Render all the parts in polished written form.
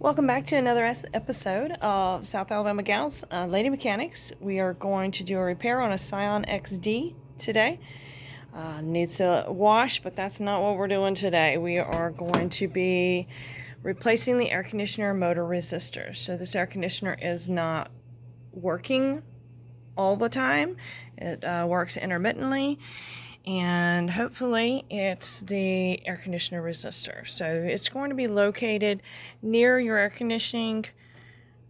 Welcome back to another episode of South Alabama Gals, Lady Mechanics. We are going to do a repair on a Scion XD today. Needs a wash, but that's not what we're doing today. We are going to be replacing the air conditioner motor resistor. So this air conditioner is not working all the time. It works intermittently. And hopefully it's the air conditioner resistor. So it's going to be located near your air conditioning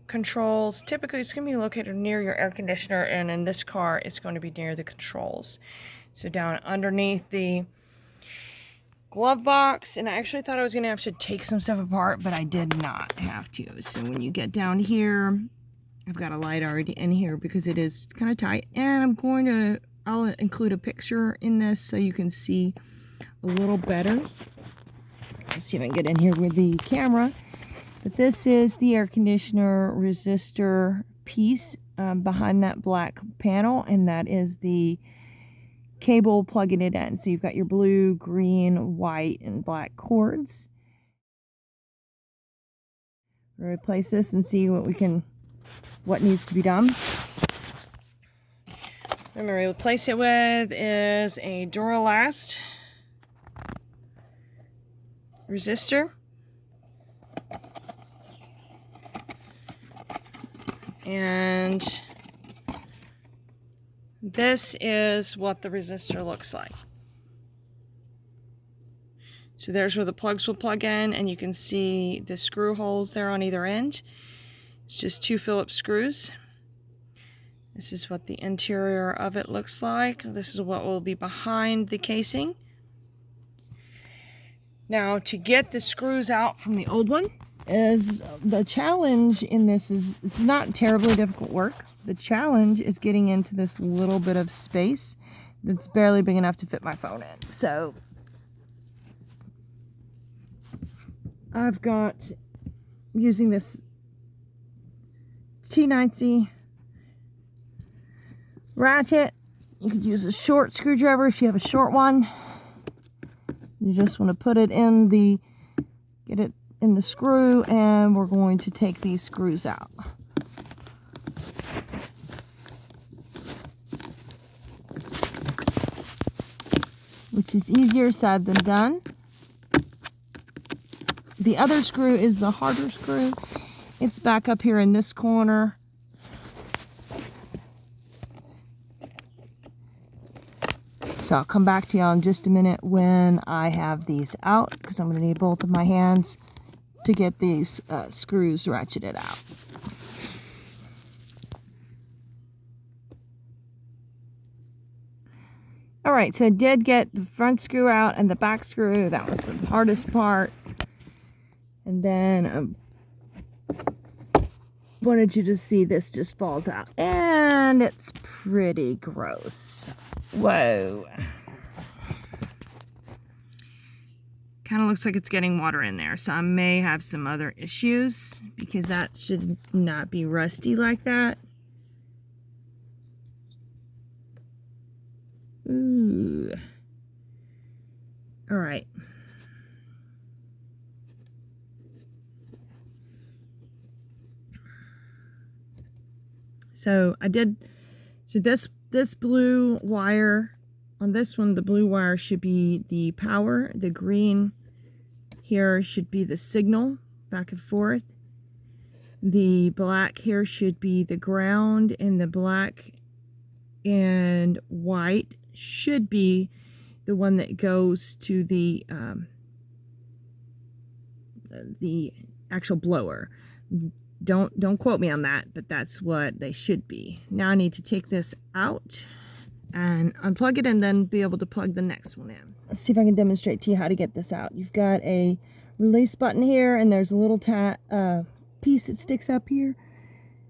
controls. Typically it's going to be located near your air conditioner, and in this car it's going to be near the controls. So down underneath the glove box, and I actually thought I was going to have to take some stuff apart, but I did not have to. So when you get down here, I've got a light already in here because it is kind of tight, and I'll include a picture in this so you can see a little better. Let's see if I can get in here with the camera. But this is the air conditioner resistor piece behind that black panel, and that is the cable plugging it in. So you've got your blue, green, white, and black cords. We'll replace this and see what needs to be done. What I'm going to replace it with is a Duralast resistor. And this is what the resistor looks like. So there's where the plugs will plug in, and you can see the screw holes there on either end. It's just 2 Phillips screws. This is what the interior of it looks like. This is what will be behind the casing. Now, to get the screws out from the old one, is the challenge in this is it's not terribly difficult work. The challenge is getting into this little bit of space that's barely big enough to fit my phone in. So I've got using this T9C ratchet. You could use a short screwdriver if you have a short one. You just want to put it in get it in the screw, and we're going to take these screws out. Which is easier said than done. The other screw is the harder screw. It's back up here in this corner. So I'll come back to y'all in just a minute when I have these out, because I'm going to need both of my hands to get these screws ratcheted out. Alright, so I did get the front screw out and the back screw. That was the hardest part. And then wanted you to see this just falls out. And it's pretty gross. Whoa. Kind of looks like it's getting water in there, so I may have some other issues because that should not be rusty like that. Ooh. All right. So this blue wire, on this one, the blue wire should be the power. The green here should be the signal, back and forth. The black here should be the ground, and the black and white should be the one that goes to the actual blower. Don't quote me on that, but that's what they should be. Now I need to take this out and unplug it, and then be able to plug the next one in. Let's see if I can demonstrate to you how to get this out. You've got a release button here, and there's a little piece that sticks up here.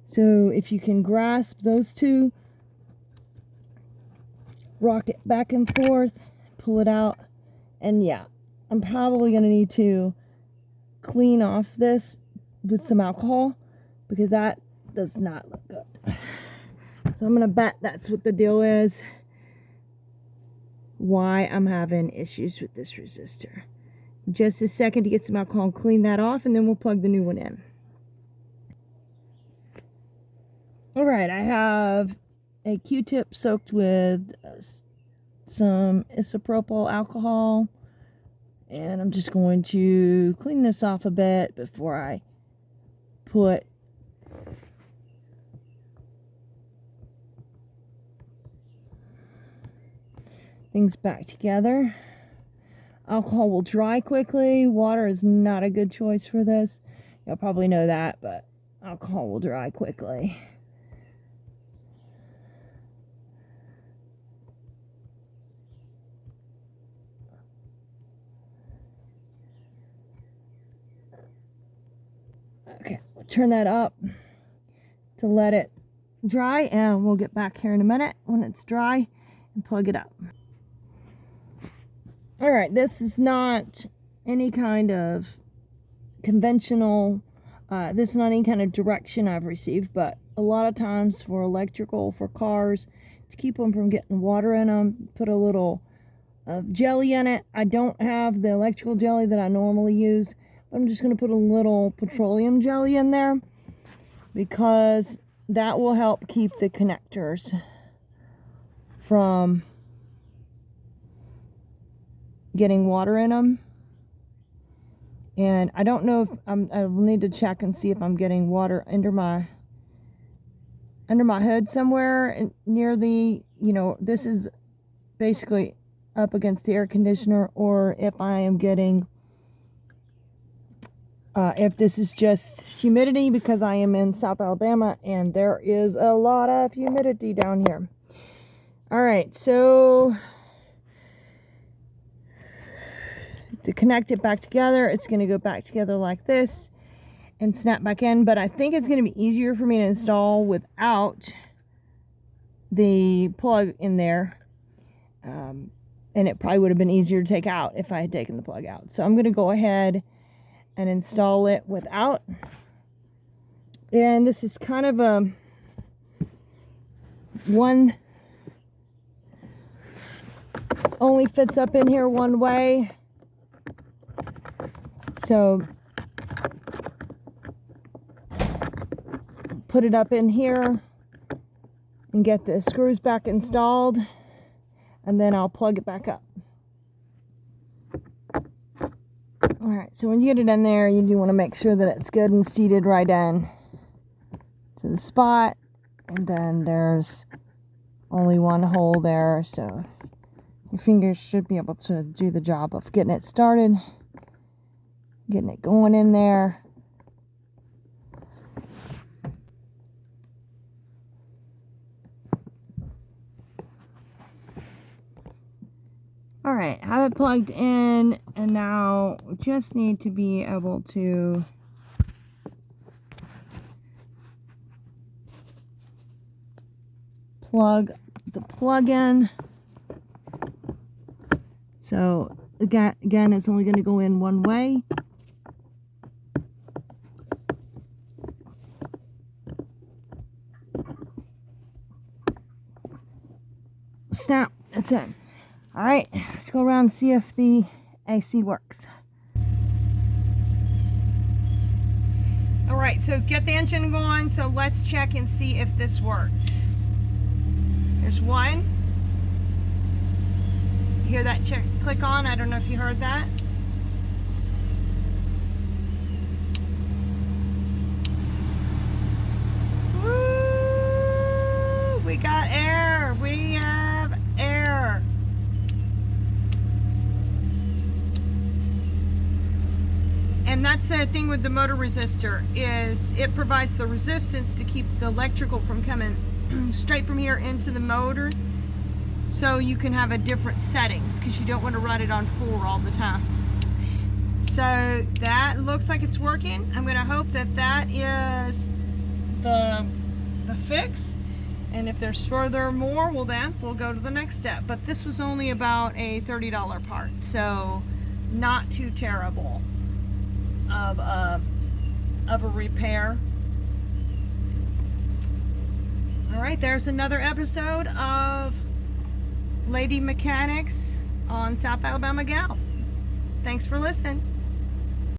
So if you can grasp those two, rock it back and forth, pull it out, and yeah, I'm probably going to need to clean off this with some alcohol because that does not look good. So I'm going to bet that's what the deal is, why I'm having issues with this resistor. Just a second to get some alcohol and clean that off, and then we'll plug the new one in. Alright, I have a Q-tip soaked with some isopropyl alcohol, and I'm just going to clean this off a bit before I put things back together. Alcohol will dry quickly. Water is not a good choice for this. You'll probably know that, but alcohol will dry quickly. Okay, we'll turn that up to let it dry, and we'll get back here in a minute when it's dry and plug it up. All right, this is not any kind of conventional, this is not any kind of direction I've received, but a lot of times for electrical, for cars, to keep them from getting water in them, put a little jelly in it. I don't have the electrical jelly that I normally use, but I'm just going to put a little petroleum jelly in there because that will help keep the connectors from getting water in them. And I don't know if I will need to check and see if I'm getting water under my hood somewhere near the, this is basically up against the air conditioner, or if I am getting, if this is just humidity, because I am in South Alabama and there is a lot of humidity down here. All right, so to connect it back together, it's going to go back together like this and snap back in, but I think it's going to be easier for me to install without the plug in there, and it probably would have been easier to take out if I had taken the plug out. So I'm going to go ahead and install it without, and this is kind of a one, only fits up in here one way. So put it up in here and get the screws back installed, and then I'll plug it back up. Alright, so when you get it in there, you do want to make sure that it's good and seated right in to the spot, and then there's only one hole there, so your fingers should be able to do the job of getting it started, getting it going in there. All right, have it plugged in, and now we just need to be able to plug the plug in. So again, it's only going to go in one way. Snap, that's it. All right, let's go around and see if the AC works. All right, so get the engine going. So let's check and see if this works. There's one. Hear that click on? I don't know if you heard that. Woo! We got air. We have air. And that's the thing with the motor resistor, is it provides the resistance to keep the electrical from coming straight from here into the motor, so you can have a different settings because you don't want to run it on 4 all the time. So that looks like it's working. I'm going to hope that that is the fix, and if there's further more, well then we'll go to the next step. But this was only about a $30 part, so not too terrible of a repair. All right, there's another episode of Lady Mechanics on South Alabama Gals. Thanks for listening.